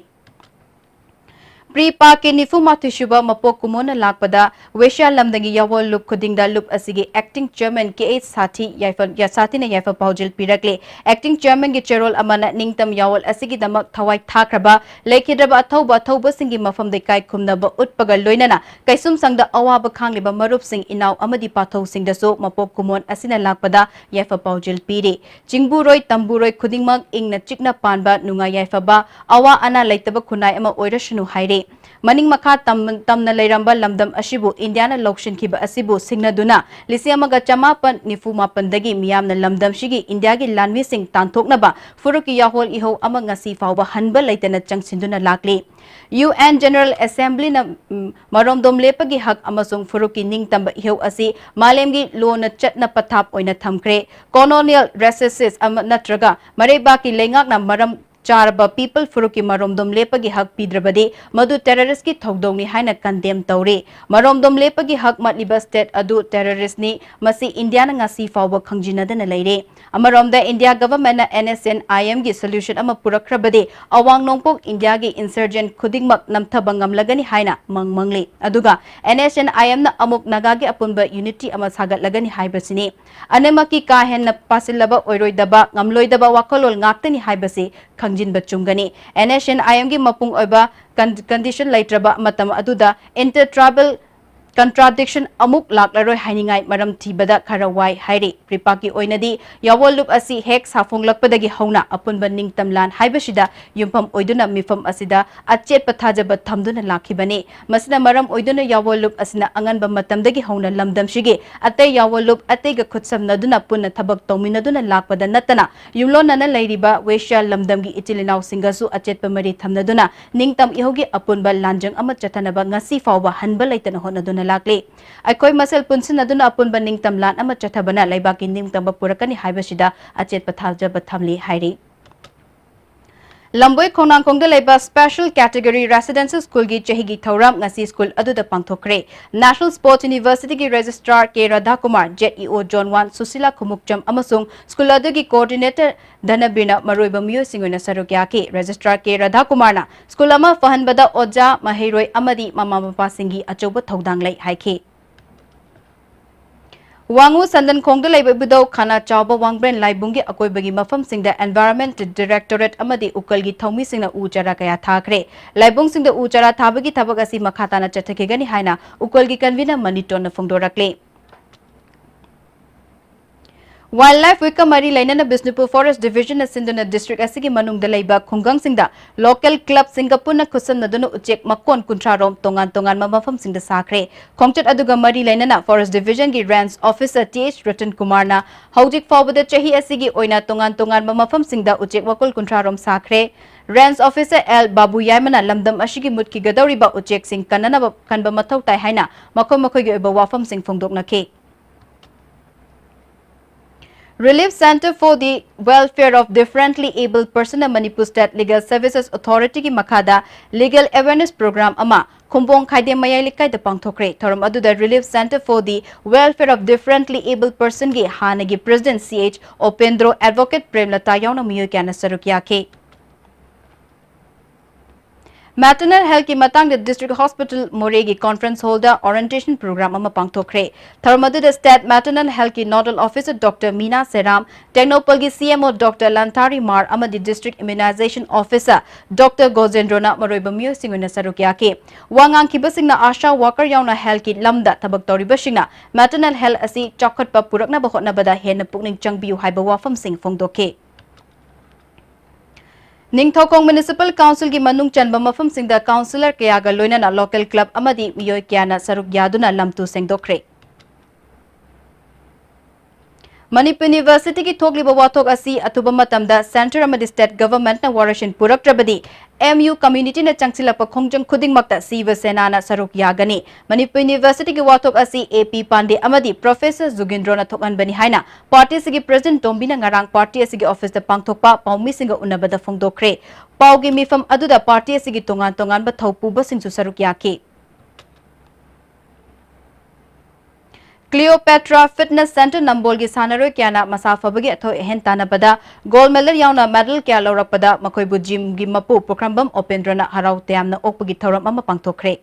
Pre-Park ke Nifu Mathishuba Mapok Kumona Lakpada Wesha Lamdangi Yawol Lup Kudingda Lup Asigi Acting Chairman K.H. Sati Yasati na Yafa Paujil Pirakle Acting Chairman ki Cherol Amana Ningtam Yawol Asigi Damak Thawai Thakraba Laikhidraba Athauba Singi Mafam de Kai Kumnaba Utpagal Loinana Kaisum Sangda Awaba Khangliba Marup Sing Inaw Amadi Pathau Sing Daso Mapok Kumon Asina Lakpada Yafa Paujil Pire Jingburoi Tamburoi Kudingmag Ingna Chikna Panba Nunga Yafa Ba Awa Ana Laitaba Kunai Ama Oirashanu Haire Maning Makha tamna lairamba lamdam asibu Indiana lokshin kiba asibu singnaduna lisiamaga chamapan nifu mapandagi miyamna lamdam shigi India gi lanwi sing tanthoknaba furuki yahol iho ama ngasi fawba hanba laitana changsinduna lakli UN General Assembly na maromdom lepagi hak amasung furuki ningtamba iho asi malemgi lo na chatna pathap oina thamkre colonial recesses natraga marebaki lengak na maram चारबा people फुरुकी मरोमदोम लेपगी हक पीद्रबदे मधु terrorist की थौदौनी हाइना condemn तौरे मरोमदोम लेपगी हक मतलिबा state अदु टेररिस्ट नि मसी इंडिया ना ngasi फावबा खंजिनदना लेरे अमरोमदा इंडिया गवर्नमेंट ना NSNIM की सोल्यूशन अमा पुरखरबदे अवांग नोंपोक इंडिया की insurgent खुदिंगमक नमथबा ngamlagani haina mangmangli aduga NSNIM na amuk naga gi apunba unity ama sagatлагani haibasini anemaki ka henna pasilaba oiroidaba ngamloidaba wakolol ngaktani haibasi khangjinba chungani NSNIM gi mapung oiba condition laitraba matam aduda intertribal contradiction amuk laklaroi hainingai maram thibada kharawai hairi pripaki oinadi yawolup asi hek safonglakpadagi hauna apunba ningtamlan haibasida yumpham oiduna mifam asida achet pathajaba thamduna lakhibani masina maram oiduna yawolup asina anganba matamdagi hauna lamdamshige atay yawolup atayga khutsamnaduna punna thabak tawminaduna lakpada natana yumlonana lairiba wesha lamdamgi itilinaw singasu achet pamari thamnaduna ningtam ihogi apunba lanjang ama chatanaba ngasi fawba hanba laitana honaduna lakle aikoi masel punsin aduna apun baning tamlan ama chathabana laibaki nim tamba purakani haibasida achet pathalja bathamli hairi Lamboi Khonang Khongda leba special category residential school gi chahigi thauram ngasi school aduda pangthokre National Sports University gi registrar K Radha Kumar JEO John 1 Susila Khumukcham amasung school adugi coordinator Dhanabina maroiba miyo singona sarukya ke registrar K Radha Kumar na school ama fahanbada oja maheiroi amadi mama mapa singi achoba thodang lai haike Wangu Sandan Khongda Laiba Budau Khana Chauba Wangbren Laibungi Akoibagi Mafam Singda Environment Directorate Amadi Ukalgi Thomi Singna Ujara Kaya Thakre Laibung Singda Ujara Thabagi Thabagasi Makhatana Chathakegani Haina Ukalgi Convener Manitona Fungdorakle Wildlife Wika Mari Lainana Bisnupur Forest Division Sinduna District Asigi Manung Dalaiba Khungang Singda Local Club Singapore na Kusan Naduna Uchek Makon Kuntrarom Tongan Mamafam Singda Sakre Kongchat Aduga Mari Lainana Forest Division gi Range Officer TH Ratan Kumar na Haujik Fawbada Chahi Asigi Oina Tongan Mamafam Singda Uchek Wakol Kuntrarom Sakre Range Officer L Babu Yaimana Lamdam Ashigi Mutki Gadoriba Uchek Sing Kanana Kanba Matau Tai Haina Makomakoy Iba Wafam Sing Fungdok na ke Relief Center for the Welfare of Differently Abled Person and Manipur State Legal Services Authority ki Makada Legal Awareness Program ama Kumbong Khaide Mayalikai the Pangthokre Thoram Aduda Relief Center for the Welfare of Differently Abled Person gi Hanagi President CH Opendro Advocate Premlata Yauna Miyo Kana Sarukya ke Maternal Health ki matang the District Hospital Moregi Conference Holder Orientation Program ama pangthokre Tharmadu the State Maternal Health ki Nodal Officer Dr. Meena Seram Technopal ki CMO Dr. Lantari Mar ama the District Immunization Officer Dr. Gozendrona Maroiba Miyo Singuna Sarukya ke Wangang ki basingna Asha Worker yauna Health ki lamda tabak tori basingna Maternal Health asi chokhat pa purakna bahotna bada hen pukning changbiu haiba wafam sing fongdoke Ningthokong Municipal Council ki manung chanba mafam singda councillor kayaga loinana local club amadi miyoi kyana saruk yaduna lamtu sengdokre Manipur University ki thokliba wathok asi atuba matamda center amadi state government na warashin purakrabadi MU community na changsilapa khongjang khuding makta Siva Sena na saruk yagani Manipur University ki wathok asi AP Pandey amadi Professor Zugindro na thokan bani haina party sigi president Tombina ngarang party sigi office da pangthokpa paumi singa unabada phongdokre paugi mifam aduda party sigi tongan ba thaupu ba singsu saruk yake Cleopatra Fitness Center Nambol gi sanaroi kyana masafabagi atho ehentana bada gold medal yauna medal kya lorakpada makoibu gym gi mapu programbam opendrana harau teamna okpagi thoram ama pangthokre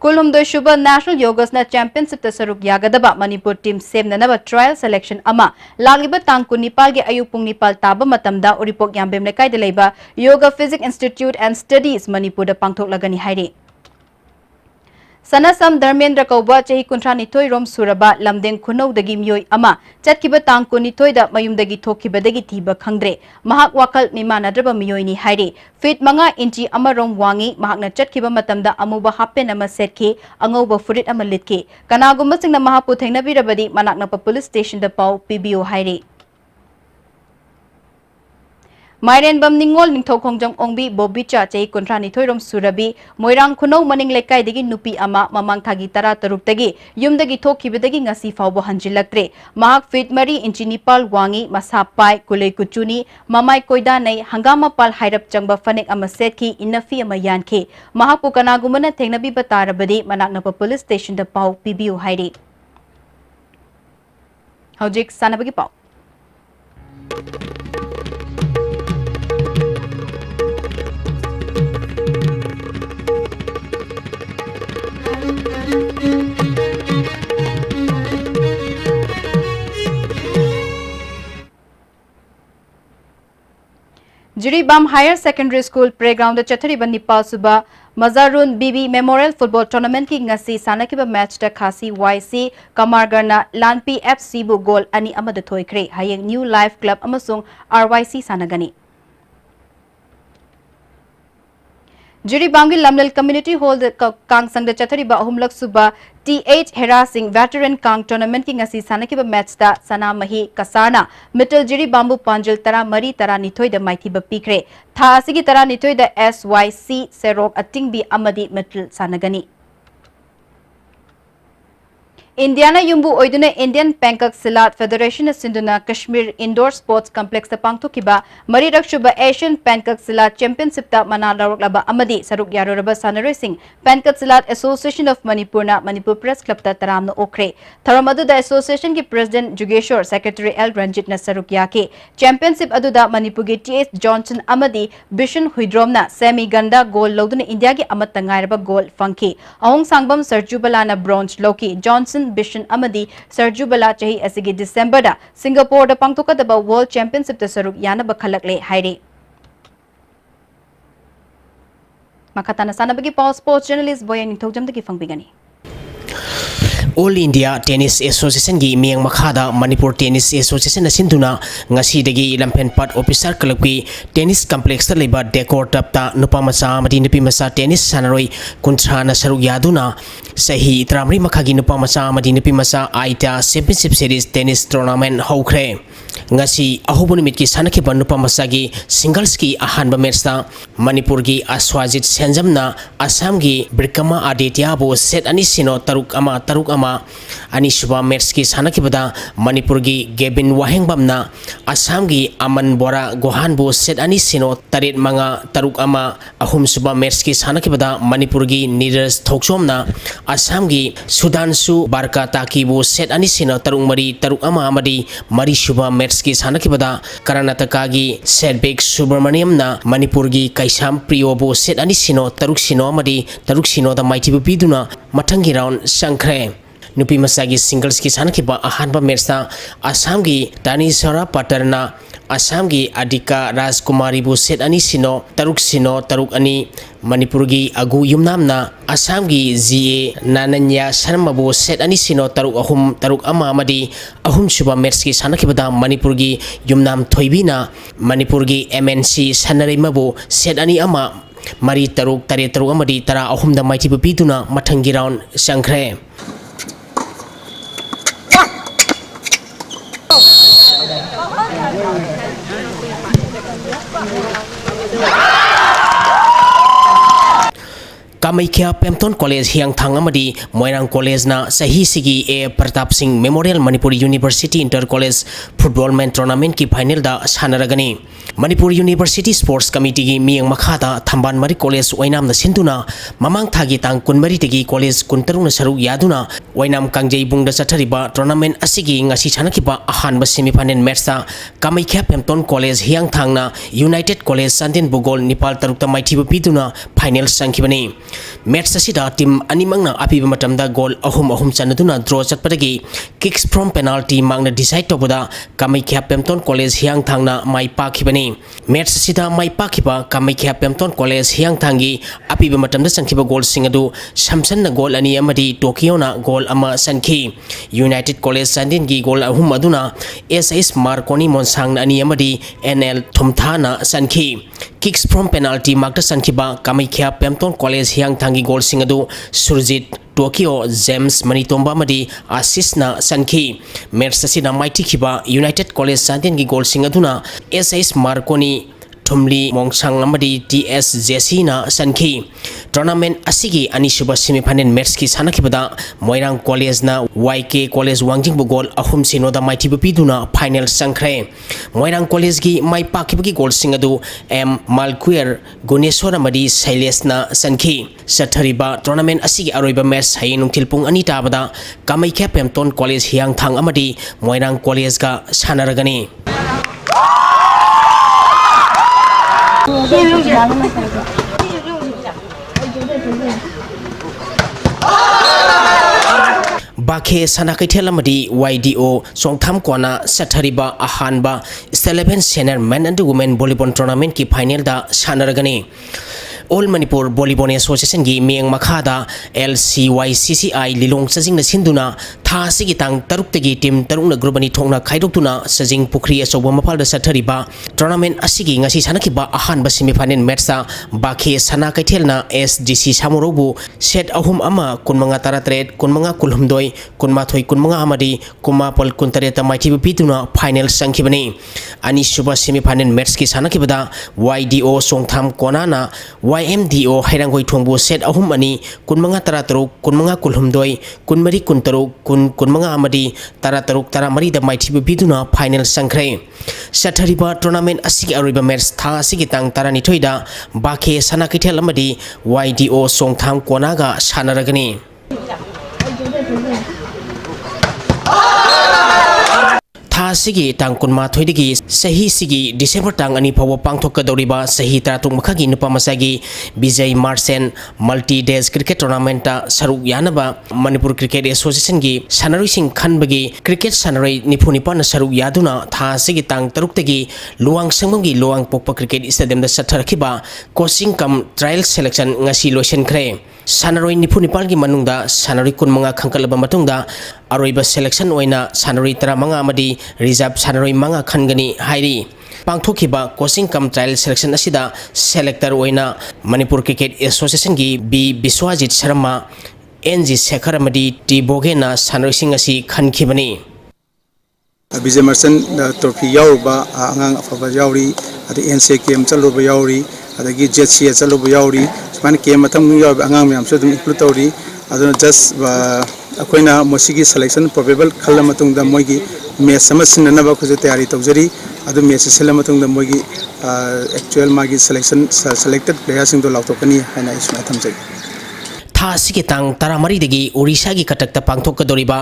Kulhumdoi Shuba National Yogasna Championship ta saruk yagadaba Manipur team semnanaba trial selection ama lagliba tangku Nepal gi ayupung Nepal taba matamda uripok yambem lekai de leiba Yoga Physics Institute and Studies Manipur da pangthok lagani haire Sanasam Dharmendra Kauba Chahi Kuntra Nithoi Rom Suraba Lamdeng Khunau Dagi Miyoi Ama Chatkiba Tangku Nithoi da Mayumdagi Thokiba Dagi Thiba Khangdre Mahak Wakal Nimanadraba Miyoi ni Haire Feet Manga Inchi Ama Rom Wangi Mahakna Chatkiba Matamda Amuba Happen Ama Setke Angauba Furit Ama Litke Kanagumba Singna Mahapu Thainabirabadi Manaknapa Police Station da Pau PBO Haire Mairen bam ningol ningthau khongjam ongbi bobicha chei kontra ni thoirom surabi moirang khunau maning lekai degi nupi ama mamang thagi tara taruk degi yumdagi thokhibedagi ngasi fawbo hanjilaktre mahak fit mari inchi nipal wangi masa pai kulei kuchuni mamai koida nei hangama pal hairap changba fanek ama setki inafi ama yankhe mahak pukana gumana thengnabi batarabadi manaknapa police station da pau pibiu hairi hojik sanabagi pau Jiribam Higher Secondary School Playground Chathari Nipal Suba Mazarun Bibi Memorial Football Tournament ki ngasi sanakiba match da khasi YC Kamargarna Lanpi FC bu goal ani amada thoikre hayeng New Life Club amasung RYC sanagani Jiribam gi Lamlal Community Hall Kang Sang da Chathari ba humlak suba T8 Harassing Veteran Kang Tournament ki ngasi sanakiba match da sana mahi kasana Middle Jiri Bambu Panjil tara mari tara nithoi da maithi ba pikre tha asigi tara nithoi da SYC Serok Ating bi amadi Middle sanagani Indiana Yumbu Oiduna Indian Pankak Silat Federation Sinduna Kashmir Indoor Sports Complex the Pangtukiba Mari Rakshuba Asian Pankak Silat Championship ta Manala Laba Amadi Saruk Yaroraba Sanare Singh Pankak Silat Association of Manipurna Manipur Press Club ta Taramna Okre Taramadu the association ki President Jugeshwar Secretary L Ranjit na Saruk Yake Championship aduda Manipur ki T.S. Johnson Amadi Bishan Huidromna Semi Ganda goal Loduna India ki Amat Tangairaba goal Funky Ahong Sangbam Sarjubalana Bronze Loki Johnson Bishan Amadi Serju Bala Chahi Asigi December da Singapore da Pangtokadaba World Championship da Saruk Yana Bakhalakle Hairi Makatana Sanabagi Paul Sports Journalist Boyan Nitojam the Fangbigani All India Tennis Association gi miang makhada Manipur Tennis Association na sinduna ngasi dagi lampen pat officer club ki tennis complex ta leba decor tapta nupa masa amadi nupi masa tennis sanaroi kuntra na saruk yaduna sahi tramri makhagi nupa masa amadi nupi masa aita championship series tennis tournament hokre ngasi ahubun mit ki sanaki ban nupa masa gi singles ki ahan ba match ta Manipur gi Aswajit Senjamna Assam gi Brikama Aditya bo set ani sino taruk ama ani suba match ki sanaki bada Manipur gi Gavin Wahengbamna Assam gi Aman Bora Gohan bo set ani sino tarit manga taruk ama ahum suba match ki sanaki bada Manipur gi Neeraj Thokchomna Assam gi Sudanshu Barka Taki bo set ani sino taruk ama amadi mari suba match ki sanaki bada Karnataka gi Sedbek Subramaniam na Manipur gi Kaisam Priyo bo set ani sino taruk sino amadi taruk sino da maiti biduna mathangi round sankre nupi masagi singles ki sanaki ba ahanba match ta Assam gi Tanisara Patarna Assam gi Adika Rajkumari bo set ani sino taruk ani Manipur gi Agu Yumnamna Assam gi GA Nananya Sharma bo set ani sino taruk ama amadi ahum suba match ki sanaki bada Manipur gi Yumnam Thoibina Manipur gi MNC Sanarima bo set ani ama mari taruk amadi tara ahum da maiti biduna mathangi round sankre Kamaikya Pemton College Hiang Thangamadi Moirang College na sahi sigi A Pratap Singh Memorial Manipur University Inter College Football Man Tournament ki final da sanaragani Manipur University Sports Committee gi miang makhada Thamban Mari College Oinam na sinduna mamang thagi tang kunmari tegi college kuntarung na saruk yaduna Oinam Kangjei bungda chathariba tournament asigi ngasi chanakiba ahanba semi-final match ta Kamaikya Pemton College Hiang Thangna United College Sandin Bugol Nepal tarukta maithiba piduna final sangkibani match asida team animangna apiba matamda goal ahum chanaduna draw chatpadagi kicks from penalty mangna decide toboda Kamaikya Pemton College Hiang Thangna mai pakhibani match asida mai pakhiba Kamaikya Pemton College Hiang Thangi apiba matamda sankhiba goal singadu Samson na goal ani amadi Tokyo na goal ama sankhi United College Sandin gi goal ahum aduna SS Marconi Monsang na ani amadi NL Thumthana sankhi kicks from penalty magta sankhiba Kamaikya Pemton College Hiang Thangi goal singadu Surjit Tokyo James Manitomba Madi Asis na sankhi match asina maiti khiba United College Sandin gi goal singaduna SS Marconi Tumli Mongsang Amadi TS Jesina Sanki. Tournament asigi anisuba semi-final match ki sanakibada Moirang College na YK College Wangjing Bugol ahum sinoda maiti bupiduna final sangkre. Moirang College ki mai pakibagi goal singadu M Malquer Guneswara Madi Siles na Sanki. Sathariba tournament asigi aroiba match hainung tilpung anita bada Kamai Kepemton College Hiang Thang Amadi Moirang College ka sanaragani. Bakhe Sanakaithelamadi YDO Songtham Kwana Sathariba Ahanba 11 Senior Men and Women Volleyball Tournament ki final da sanaragani. All Manipur Volleyball Association gi miang makhada LCYCCI Lilong Sajing na sinduna tha sigi tang taruk tegi team tarung na group ani thongna khaidokuna Sajing Pukri asoba mapal da sathariba tournament asigi ngasi sanakiba ahanba semi-final match sa Bakhe Sanakaithelna SDC Samorobu set ahum ama kunmanga taratret kunmanga kulhumdoi kunmathoi kunmanga amadi kumapal kuntareta maiti bituna final sangkibani ani suba semi-final match ki sanakibada YDO Songtham Konana YMDO Hairangoi Thongbu set ahum ani kunmanga tarataruk kunmanga kulhumdoi kunmari kuntaruk kunmanga amadi tarataruk taramari da maiti bituna final sangkre sathariba tournament asigi ariba match tha asigi tang tarani thoida Bakhe Sanakaithel amadi YDO Songtham Konaga sanaragani. Tha sigi tang kunma thoidigi sahi sigi December tang ani phawa pangthokadoriba sahi taratung makhagi nupa masagi Bijay Marsen multi days cricket tournament ta saruk yanaba Manipur Cricket Association gi sanaroi sing khanbagi cricket sanaroi nipunipa na saruk yaduna tha sigi tang taruk tagi luang sangmam gi luang pokpa cricket stadium da satharakhiba coaching kam trial selection ngasi loisen khre sanaroi nipunipal gi manungda sanaroi kunmanga khangkalaba matungda aroiba selection oina sanaroi 15 amadi reserve sanaroi manga khangani hairi pangthokiba coaching kam trial selection asida selector oina Manipur Cricket Association gi B Biswajit Sharma NG Sekhar amadi T Bogena sanaroi sing asi khankibani. Bijay Marsen trophy yauba angang afaba yauri adi NCKM chaluba yauri adagi JCA chaluba yauri sman KM matam yaub angang myam so dum include tauri aduna just akoina mosigi selection probable khalla matung da moigi match samasin na ba ko tayari tawjari adu match sele matung da moigi actual magi selection selected players sing do lautokani haina isma thamjai. Tha sigi tang taramari degi Orissa gi katakta pangthokadoriba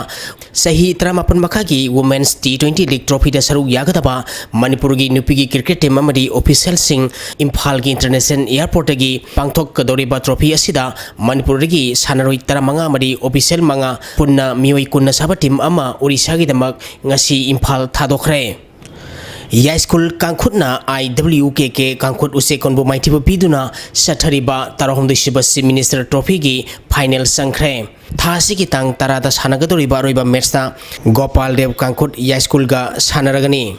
sahi 38 makhagi Women's T20 League Trophy da saruk yagadaba Manipur gi nupi gi cricket team amadi official sing Imphal gi International Airport gi pangthokadoriba trophy asida Manipur gi sanaroi 35 amadi official manga punna mioi kunna saba team ama Orissa gi damak ngasi Imphal thadokre. Ya school kangkhutna IWKK kangkhut usekon bu maiti biduna sathariba tarahum dishibasi minister trophy gi final sangkre tha sigi tang tarada sanagadoriba roiba match ta Gopal Dev kangkhut ya school ga sanaragani.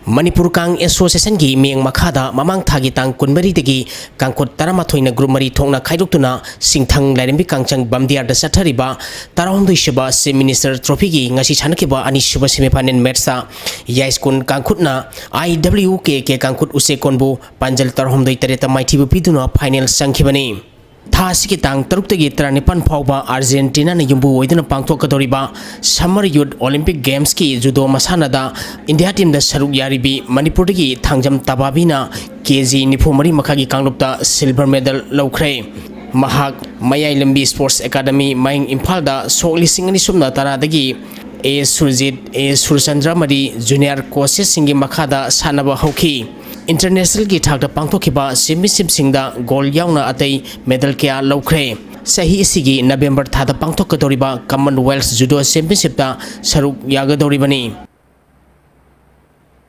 Manipur Kang Association gi miang makhada mamang thagi tang kunbari degi kangkhut taramatoina group mari thongna khaidoktuna singthang lairembi kangchang bamdiar da sathariba tarahum dishibasi minister trophy gi ngasi chanakiba ani suba semi-final match ta ya school kangkhutna IWKK kangkhut usekonbu panjal tarhom doi tareta maiti biduna final sangkhibani. Tha sigi tang taruk tagi 39 phawba Argentina na yumbu oiduna pangthokadoriba Summer Youth Olympic Games ki judo masanada India team da saruk yaribi Manipur gi thangjam tababina KG nifumari makhagi kanglupta silver medal lawkhre. Mahak Mayai Lambi Sports Academy Maing Imphal da sok lising ani sumna taradagi A Surjit A Surchandra Madi junior coaches singi makhada sanaba hoki. International gi thakda pangthokiba semi-sim singda goal yauna atei medal kya lawkhre. Sahi sigi November thada pangthokadoriba Commonwealth Judo Championship ta saruk yagadoribani.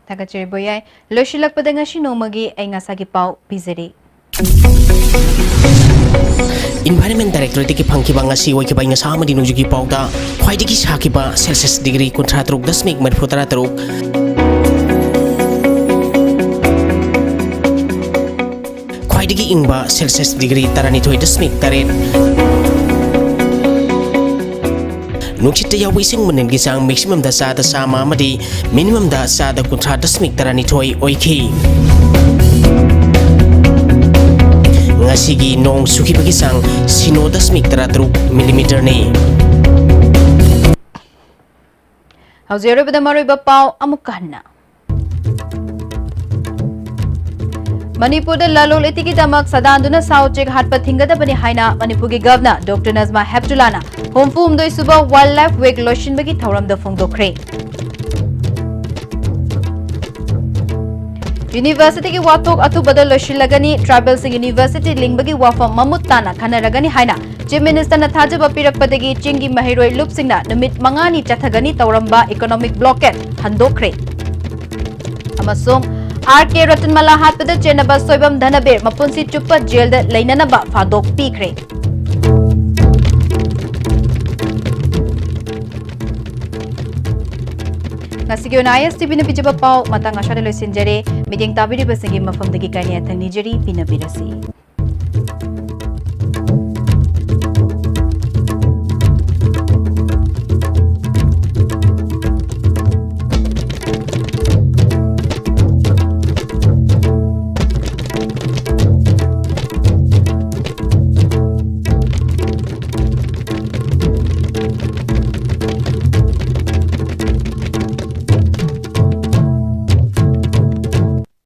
Tagachiri boyai loshilak pada ngasi nomagi ay ngasagi pau bizari. Environment Directorate ki phangkiba ngasi wakiba inga samadi nujugi pauda khwaidigi sakiba Celsius degree 33.3 merfutara taruk khwaidigi ingba Celsius degree 32.8 Nukchita yaw ising munin gisang maximum da sa sama amadi minimum da sa da 33.32 oiki. ngasigi nong suki bagi sang sino dasmik teratruk milimeter ni. Hauzero pada marui bapau amukahna. Manipur da lalol itiki damak sadanduna South hatpa thingada bani haina Manipur gi Governor Dr. Nazma Heptulana Homfum doi suba Wildlife Week lotion bagi thauram da phongdokre. University ki watok atu badal lotion lagani Tribal Sing University ling bagi wafa mamut tana khana ragani haina Chief Minister na thajaba pirakpadagi chingi mahiroi lup singna numit mangani chathagani tauramba economic blockade handokre. Amasung RK Ratanmala hatpada chenaba soibam dhanabir mapunsi chuppa jail da lainanaba fadok pikre. Ngasigi onayas TV na pijaba pau matang asyada loisinjare miding tabiri basingi mafamdagi kanya thang nijari pinabirasi.